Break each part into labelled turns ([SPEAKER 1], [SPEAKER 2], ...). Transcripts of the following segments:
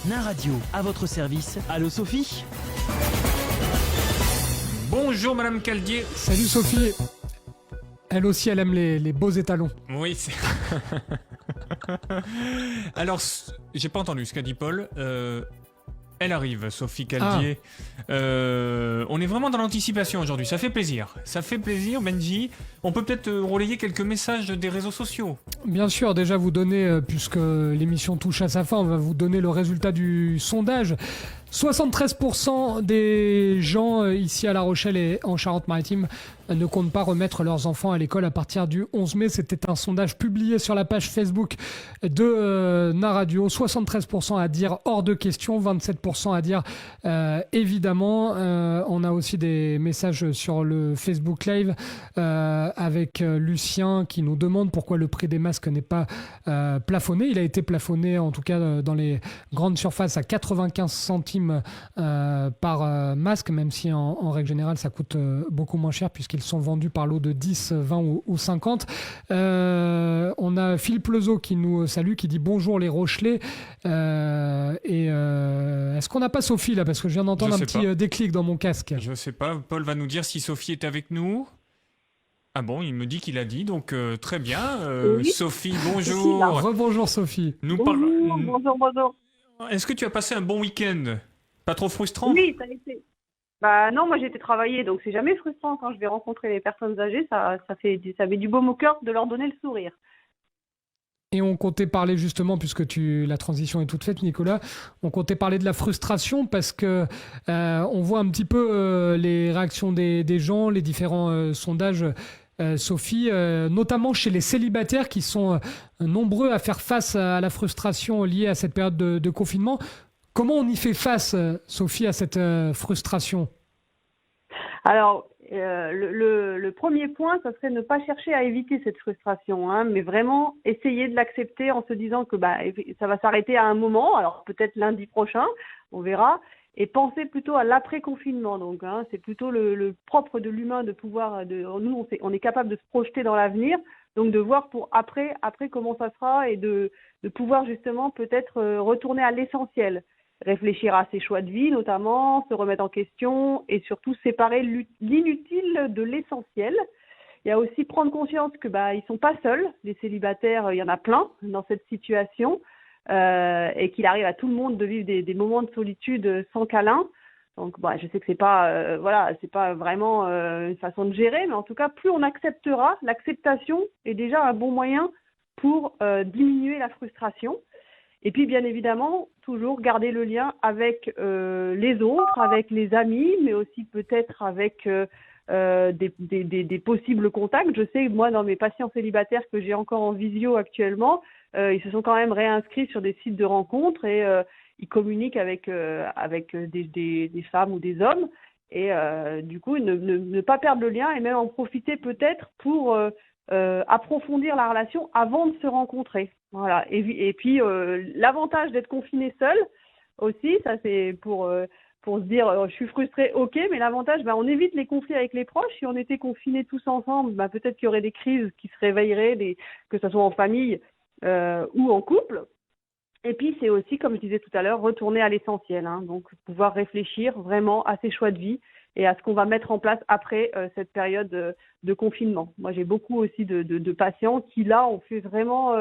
[SPEAKER 1] Nain Radio, à votre service. Allô Sophie ?
[SPEAKER 2] Bonjour Madame Caldier.
[SPEAKER 3] Salut Sophie. Elle aussi, elle aime les beaux étalons.
[SPEAKER 2] Oui, c'est... Alors, j'ai pas entendu ce qu'a dit Paul. Elle arrive, Sophie Caldier. On est vraiment dans l'anticipation aujourd'hui. Ça fait plaisir. Ça fait plaisir, Benji. On peut peut-être relayer quelques messages des réseaux sociaux.
[SPEAKER 3] Bien sûr, déjà vous donner, puisque l'émission touche à sa fin, on va vous donner le résultat du sondage. 73% des gens ici à La Rochelle et en Charente-Maritime ne comptent pas remettre leurs enfants à l'école à partir du 11 mai. C'était un sondage publié sur la page Facebook de Nain Radio. 73% à dire hors de question, 27% à dire évidemment. On a aussi des messages sur le Facebook Live avec Lucien qui nous demande pourquoi le prix des masques n'est pas plafonné. Il a été plafonné en tout cas dans les grandes surfaces à 95 centimes par masque, même si en règle générale ça coûte beaucoup moins cher puisqu'ils sont vendus par lot de 10, 20 ou 50. On a Philippe Lezeau qui nous salue, qui dit bonjour les Rochelais. Est-ce qu'on n'a pas Sophie là, parce que je viens d'entendre un petit déclic dans mon casque.
[SPEAKER 2] Je sais pas, Paul va nous dire si Sophie est avec nous. Ah bon, il me dit qu'il a dit, donc très bien. Oui. Sophie, bonjour.
[SPEAKER 3] Rebonjour Sophie.
[SPEAKER 4] Bonjour.
[SPEAKER 2] Est-ce que tu as passé un bon week-end ? Pas trop frustrant ?
[SPEAKER 4] Oui, ça a été. Bah non, moi j'ai été travailler, donc c'est jamais frustrant quand je vais rencontrer les personnes âgées, ça met du baume au cœur de leur donner le sourire.
[SPEAKER 3] Et on comptait parler justement, puisque la transition est toute faite, Nicolas, on comptait parler de la frustration parce que on voit un petit peu les réactions des gens, les différents sondages, Sophie, notamment chez les célibataires qui sont nombreux à faire face à la frustration liée à cette période de confinement. Comment on y fait face, Sophie, à cette frustration ?
[SPEAKER 4] Alors, le premier point, ça serait ne pas chercher à éviter cette frustration, hein, mais vraiment essayer de l'accepter en se disant que ça va s'arrêter à un moment, alors peut-être lundi prochain, on verra, et penser plutôt à l'après-confinement. Donc, hein, c'est plutôt le propre de l'humain de pouvoir, nous, on est capable de se projeter dans l'avenir, donc de voir pour après comment ça sera et de pouvoir justement peut-être retourner à l'essentiel. Réfléchir à ses choix de vie notamment, se remettre en question et surtout séparer l'inutile de l'essentiel. Il y a aussi prendre conscience que ils sont pas seuls, les célibataires, il y en a plein dans cette situation et qu'il arrive à tout le monde de vivre des moments de solitude sans câlin. Donc je sais que c'est pas vraiment une façon de gérer, mais en tout cas plus on acceptera, l'acceptation est déjà un bon moyen pour diminuer la frustration. Et puis, bien évidemment, toujours garder le lien avec les autres, avec les amis, mais aussi peut-être avec des possibles contacts. Je sais, moi, dans mes patients célibataires que j'ai encore en visio actuellement, ils se sont quand même réinscrits sur des sites de rencontres et ils communiquent avec des femmes ou des hommes. Et du coup, ne pas perdre le lien et même en profiter peut-être pour approfondir la relation avant de se rencontrer. Voilà. Et puis l'avantage d'être confiné seul aussi, ça c'est pour se dire je suis frustré, ok, mais l'avantage, on évite les conflits avec les proches. Si on était confinés tous ensemble, peut-être qu'il y aurait des crises qui se réveilleraient, que ce soit en famille ou en couple. Et puis c'est aussi, comme je disais tout à l'heure, retourner à l'essentiel, hein, donc pouvoir réfléchir vraiment à ses choix de vie et à ce qu'on va mettre en place après cette période de confinement. Moi, j'ai beaucoup aussi de patients qui, là, ont fait vraiment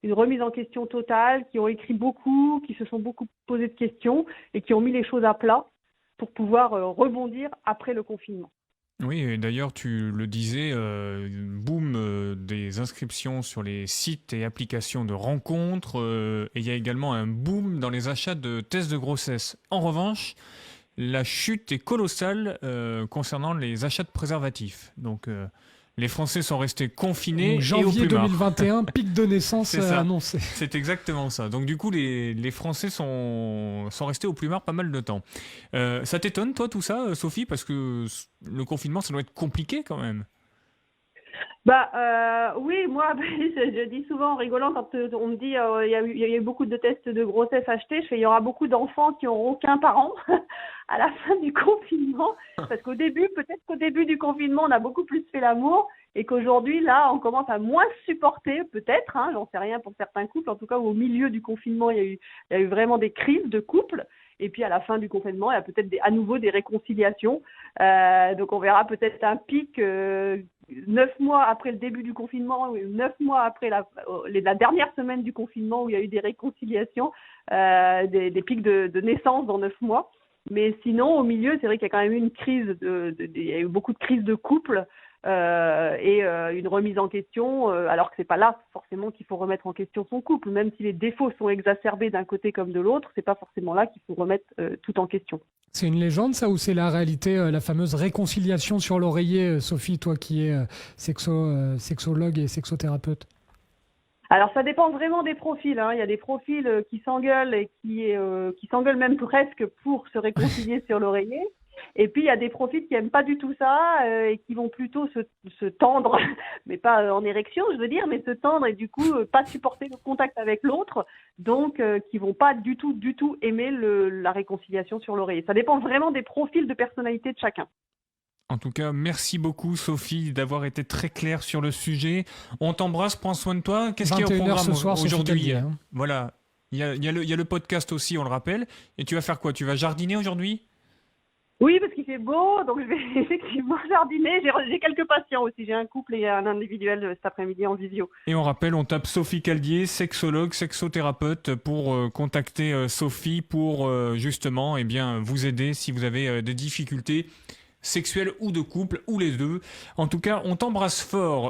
[SPEAKER 4] une remise en question totale, qui ont écrit beaucoup, qui se sont beaucoup posé de questions et qui ont mis les choses à plat pour pouvoir rebondir après le confinement.
[SPEAKER 2] Oui, et d'ailleurs, tu le disais, boom des inscriptions sur les sites et applications de rencontres, et il y a également un boom dans les achats de tests de grossesse. En revanche, la chute est colossale concernant les achats de préservatifs. Donc, les Français sont restés confinés.
[SPEAKER 3] Donc, janvier
[SPEAKER 2] et au plumard.
[SPEAKER 3] 2021, pic de naissance annoncé.
[SPEAKER 2] C'est exactement ça. Donc, du coup, les Français sont restés au plumard pas mal de temps. Ça t'étonne, toi, tout ça, Sophie ? Parce que le confinement, ça doit être compliqué quand même.
[SPEAKER 4] Oui, moi, je dis souvent en rigolant quand on me dit il y a eu beaucoup de tests de grossesse achetés, il y aura beaucoup d'enfants qui n'auront aucun parent à la fin du confinement, parce peut-être qu'au début du confinement, on a beaucoup plus fait l'amour et qu'aujourd'hui, là, on commence à moins se supporter, peut-être, hein, j'en sais rien pour certains couples, en tout cas, au milieu du confinement, il y a eu vraiment des crises de couple. Et puis à la fin du confinement, il y a peut-être à nouveau des réconciliations. Donc on verra peut-être un pic 9 mois après le début du confinement, ou 9 mois après la dernière semaine du confinement où il y a eu des réconciliations, des pics de naissance dans 9 mois. Mais sinon, au milieu, c'est vrai qu'il y a quand même eu une crise, il y a eu beaucoup de crises de couple et une remise en question, alors que c'est pas là forcément qu'il faut remettre en question son couple. Même si les défauts sont exacerbés d'un côté comme de l'autre, c'est pas forcément là qu'il faut remettre tout en question.
[SPEAKER 3] C'est une légende, ça, ou c'est la réalité, la fameuse réconciliation sur l'oreiller, Sophie, toi qui es sexologue et sexothérapeute?
[SPEAKER 4] Alors ça dépend vraiment des profils, hein. Il y a des profils qui s'engueulent et qui s'engueulent même presque pour se réconcilier sur l'oreiller. Et puis il y a des profils qui aiment pas du tout ça et qui vont plutôt se tendre, mais pas en érection, je veux dire, mais se tendre et du coup pas supporter le contact avec l'autre, donc qui vont pas du tout aimer la réconciliation sur l'oreiller. Ça dépend vraiment des profils de personnalité de chacun.
[SPEAKER 2] En tout cas, merci beaucoup Sophie d'avoir été très claire sur le sujet. On t'embrasse, prends soin de toi. Qu'est-ce qu'il y a au
[SPEAKER 3] 21h
[SPEAKER 2] programme
[SPEAKER 3] ce soir, Sophie
[SPEAKER 2] aujourd'hui
[SPEAKER 3] Callier, hein.
[SPEAKER 2] Voilà, il y a le podcast aussi, on le rappelle. Et tu vas faire quoi? Tu vas jardiner aujourd'hui?
[SPEAKER 4] Oui, parce qu'il fait beau, donc je vais effectivement jardiner. J'ai quelques patients aussi. J'ai un couple et un individuel cet après-midi en visio.
[SPEAKER 2] Et on rappelle, on tape Sophie Callier, sexologue, sexothérapeute, pour contacter Sophie pour justement vous aider si vous avez des difficultés sexuelles ou de couple, ou les deux. En tout cas, on t'embrasse fort.